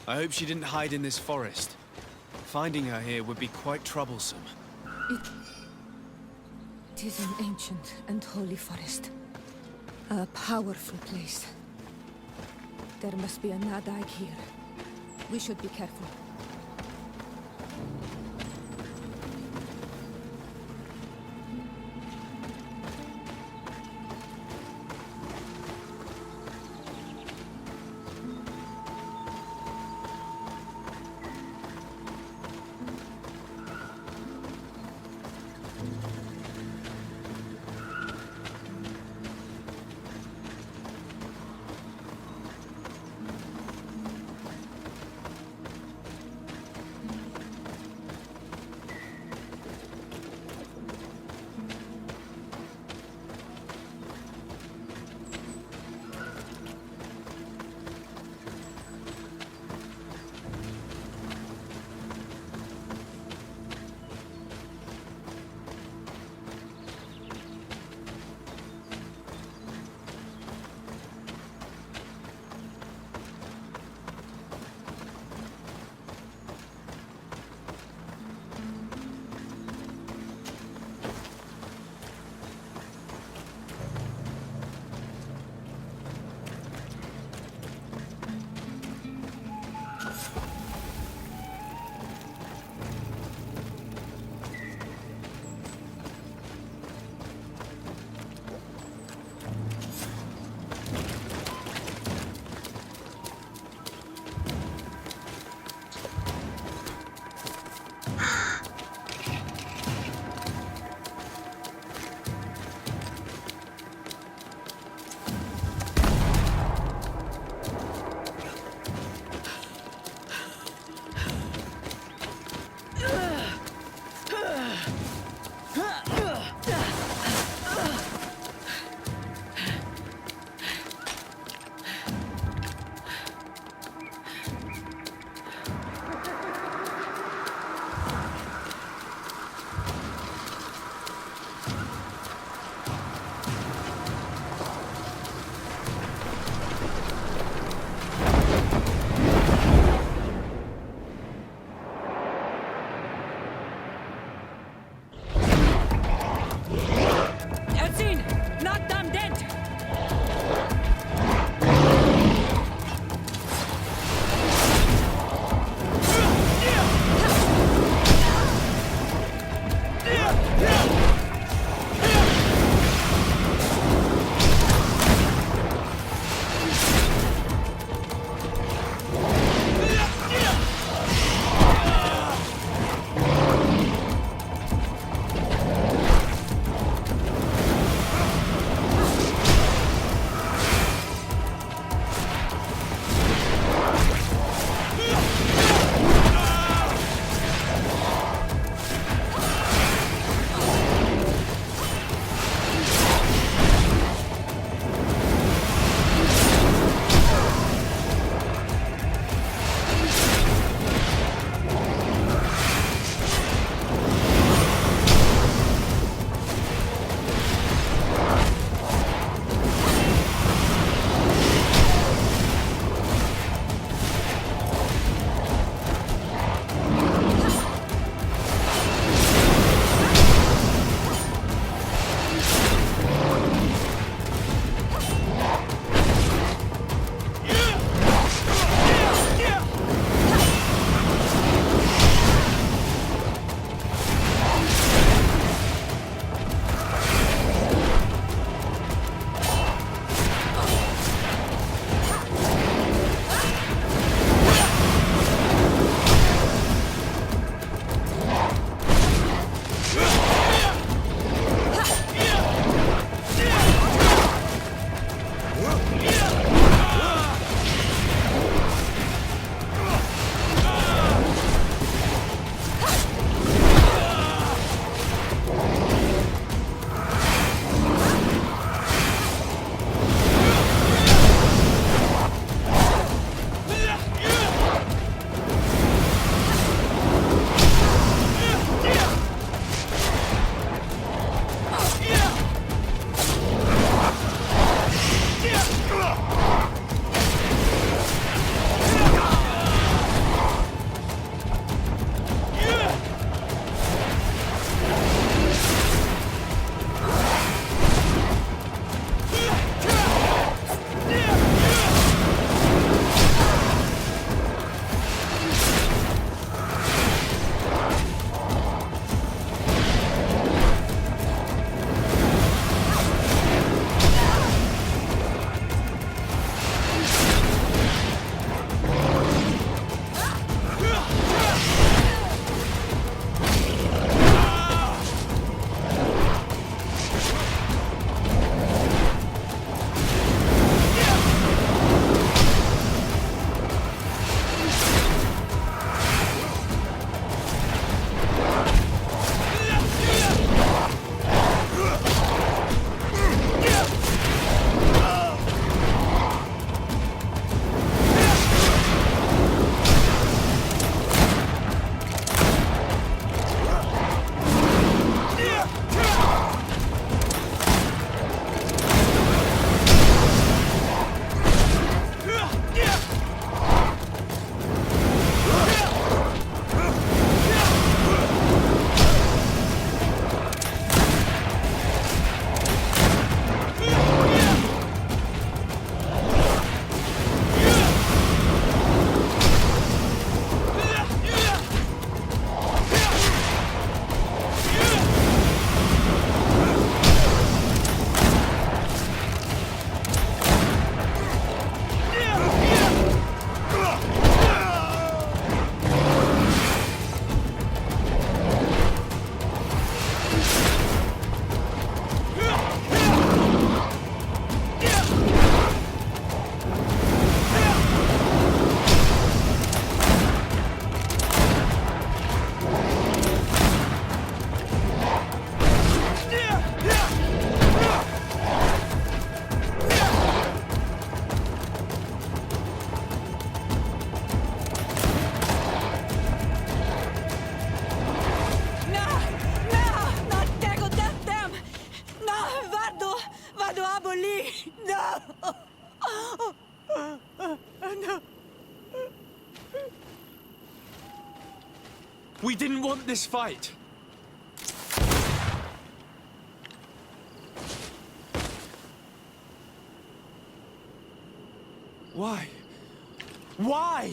I hope she didn't hide in this forest. Finding her here would be quite troublesome. It is an ancient and holy forest. A powerful place. There must be a Nadag here. We should be careful. didn't want this fight. Why? Why?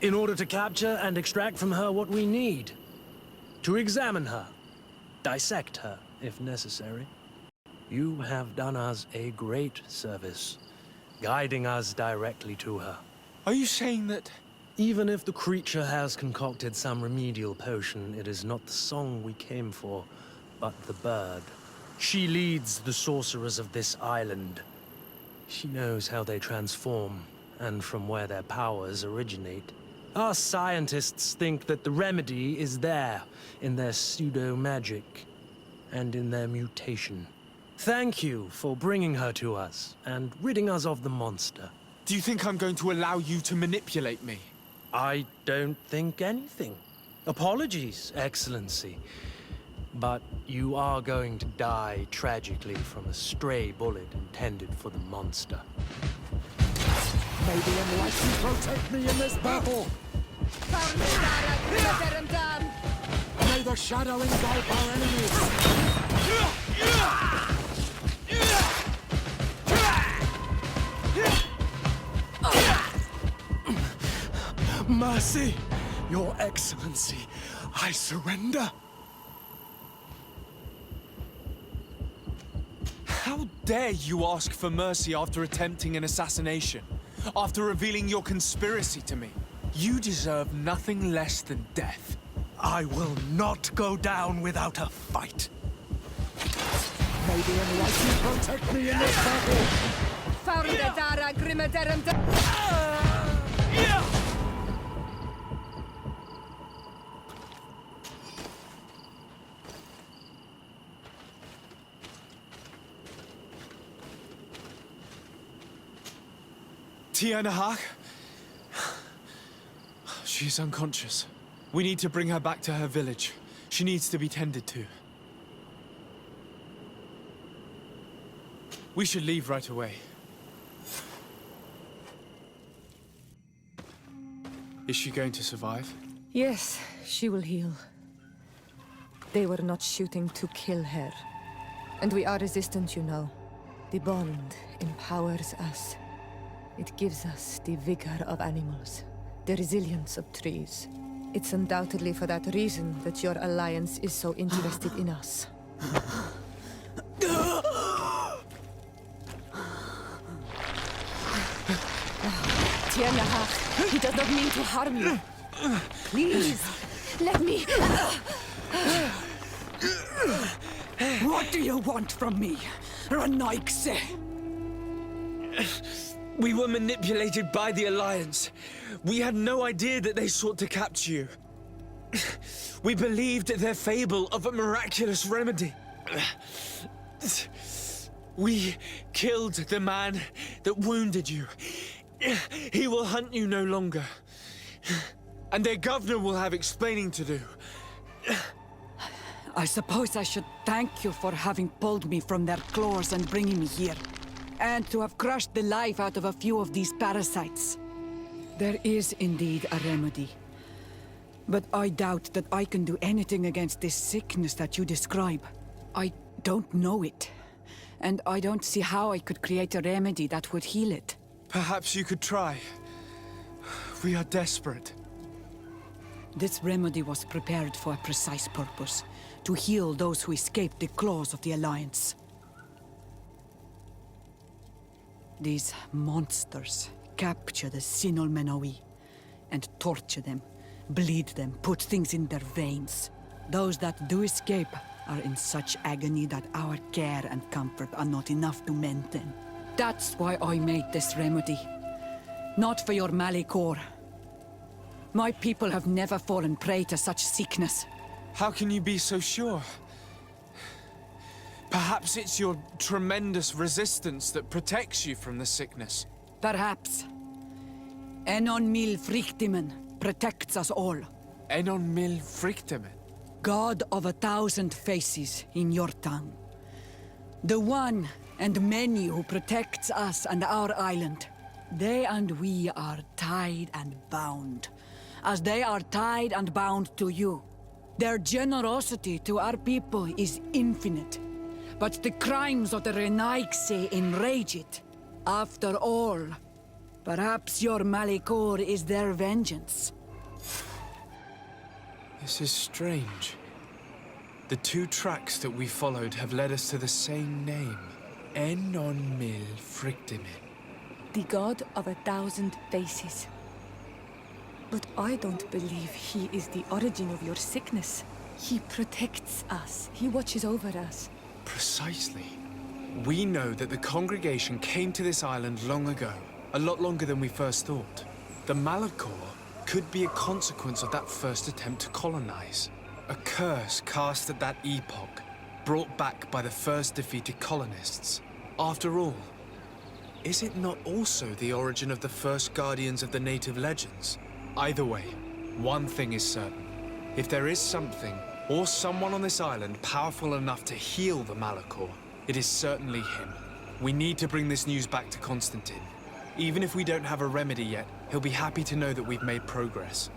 In order to capture and extract from her what we need. To examine her. Dissect her, if necessary. You have done us a great service, guiding us directly to her. Are you saying that... Even if the creature has concocted some remedial potion, it is not the song we came for, but the bird. She leads the sorcerers of this island. She knows how they transform, and from where their powers originate. Our scientists think that the remedy is there, in their pseudo-magic, and in their mutation. Thank you for bringing her to us, and ridding us of the monster. Do you think I'm going to allow you to manipulate me? I don't think anything. Apologies, Excellency. But you are going to die tragically from a stray bullet intended for the monster. May the Enlightened protect me in this battle! May the shadow engulf our enemies! Mercy! Your Excellency, I surrender! How dare you ask for mercy after attempting an assassination? After revealing your conspiracy to me? You deserve nothing less than death. I will not go down without a fight. May the Enlightened protect me in this battle! Tianahak? She's unconscious. We need to bring her back to her village. She needs to be tended to. We should leave right away. Is she going to survive? Yes, she will heal. They were not shooting to kill her. And we are resistant, you know. The bond empowers us. It gives us the vigor of animals, the resilience of trees. It's undoubtedly for that reason that your alliance is so interested in us. Tianahak, he does not mean to harm you. Please, let me... What do you want from me, Ranaikse? We were manipulated by the Alliance. We had no idea that they sought to capture you. We believed their fable of a miraculous remedy. We killed the man that wounded you. He will hunt you no longer. And their governor will have explaining to do. I suppose I should thank you for having pulled me from their claws and bringing me here. And to have crushed the life out of a few of these parasites. There is indeed a remedy. But I doubt that I can do anything against this sickness that you describe. I don't know it. And I don't see how I could create a remedy that would heal it. Perhaps you could try. We are desperate. This remedy was prepared for a precise purpose. To heal those who escaped the claws of the Alliance. These monsters capture the Sinol Menawi and torture them, bleed them, put things in their veins. Those that do escape are in such agony that our care and comfort are not enough to mend them. That's why I made this remedy. Not for your Malikor. My people have never fallen prey to such sickness. How can you be so sure? Perhaps it's your tremendous resistance that protects you from the sickness. Perhaps. Enon Mil Frictimen protects us all. Enon Mil Frictimen? God of 1,000 faces in your tongue. The one and many who protects us and our island. They and we are tied and bound. as they are tied and bound to you. Their generosity to our people is infinite, but the crimes of the Renaigse enrage it. After all, perhaps your Malikor is their vengeance. This is strange. The two tracks that we followed have led us to the same name. Enon Mil Frictimin. The god of 1,000 faces. But I don't believe he is the origin of your sickness. He protects us. He watches over us. Precisely. We know that the congregation came to this island long ago, a lot longer than we first thought. The Malakor could be a consequence of that first attempt to colonize. A curse cast at that epoch, brought back by the first defeated colonists. After all, is it not also the origin of the first guardians of the native legends? Either way, one thing is certain. If there is something, or someone on this island powerful enough to heal the Malakor, it is certainly him. We need to bring this news back to Constantine. Even if we don't have a remedy yet, he'll be happy to know that we've made progress.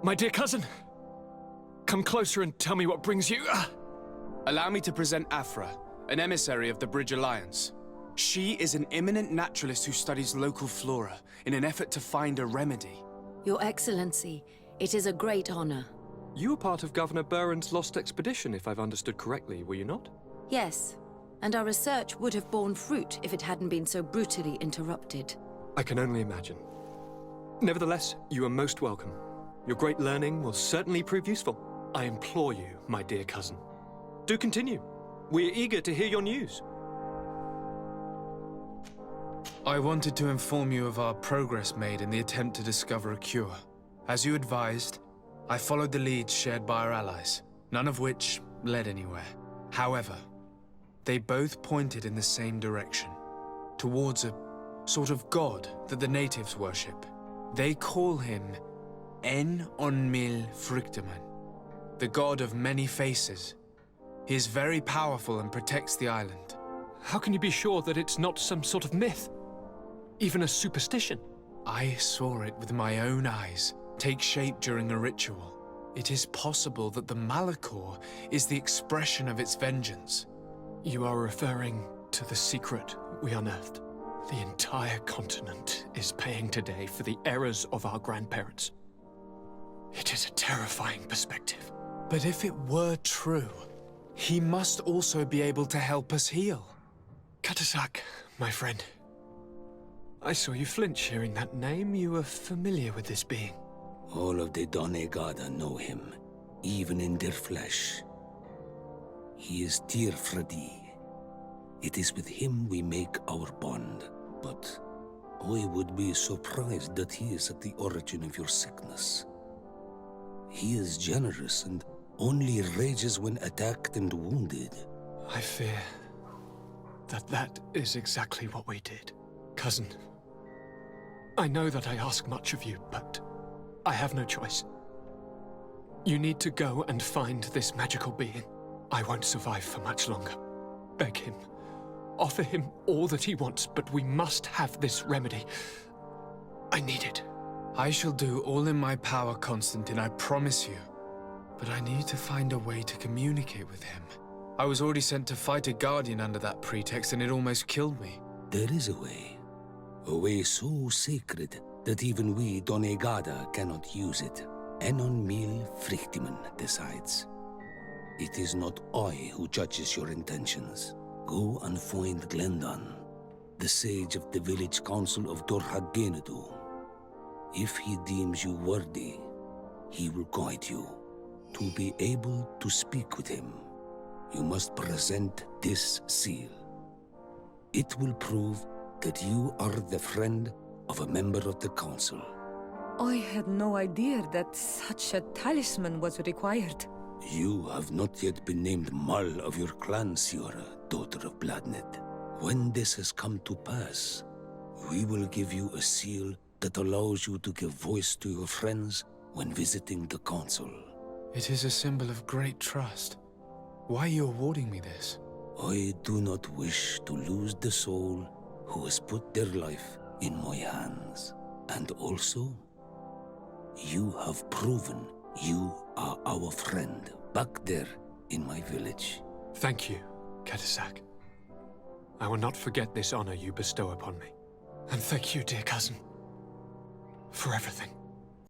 My dear cousin, come closer and tell me what brings you. Allow me to present Afra, an emissary of the Bridge Alliance. She is an eminent naturalist who studies local flora in an effort to find a remedy. Your Excellency, it is a great honor. You were part of Governor Buren's lost expedition, if I've understood correctly, were you not? Yes, and our research would have borne fruit if it hadn't been so brutally interrupted. I can only imagine. Nevertheless, you are most welcome. Your great learning will certainly prove useful. I implore you, my dear cousin. Do continue. We are eager to hear your news. I wanted to inform you of our progress made in the attempt to discover a cure. As you advised, I followed the leads shared by our allies, none of which led anywhere. However, they both pointed in the same direction, towards a sort of god that the natives worship. They call him En-on-Mil Frictiman, the god of many faces. He is very powerful and protects the island. How can you be sure that it's not some sort of myth? Even a superstition? I saw it with my own eyes take shape during a ritual. It is possible that the Malakor is the expression of its vengeance. You are referring to the secret we unearthed. The entire continent is paying today for the errors of our grandparents. It is a terrifying perspective. But if it were true, he must also be able to help us heal. Katasak, my friend. I saw you flinch hearing that name. You were familiar with this being. All of the Donegada know him, even in their flesh. He is Tirfradi. It is with him we make our bond, but I would be surprised that he is at the origin of your sickness. He is generous and only rages when attacked and wounded. I fear that is exactly what we did. Cousin, I know that I ask much of you, but I have no choice. You need to go and find this magical being. I won't survive for much longer. Beg him. Offer him all that he wants, but we must have this remedy. I need it. I shall do all in my power, Constantine, I promise you. But I need to find a way to communicate with him. I was already sent to fight a guardian under that pretext, and it almost killed me. There is a way so sacred that even we Donegada cannot use it. Enon Mil Frichtiman decides. It is not I who judges your intentions. Go and find Glendan, the sage of the village council of Dorhagenedu. If he deems you worthy, he will guide you. To be able to speak with him, you must present this seal. It will prove that you are the friend of a member of the council. I had no idea that such a talisman was required. You have not yet been named Mal of your clan, Siora, daughter of Bladnet. When this has come to pass, we will give you a seal that allows you to give voice to your friends when visiting the council. It is a symbol of great trust. Why are you awarding me this? I do not wish to lose the soul who has put their life in my hands. And also, you have proven you are our friend back there in my village. Thank you, Katasak. I will not forget this honor you bestow upon me. And thank you, dear cousin, for everything.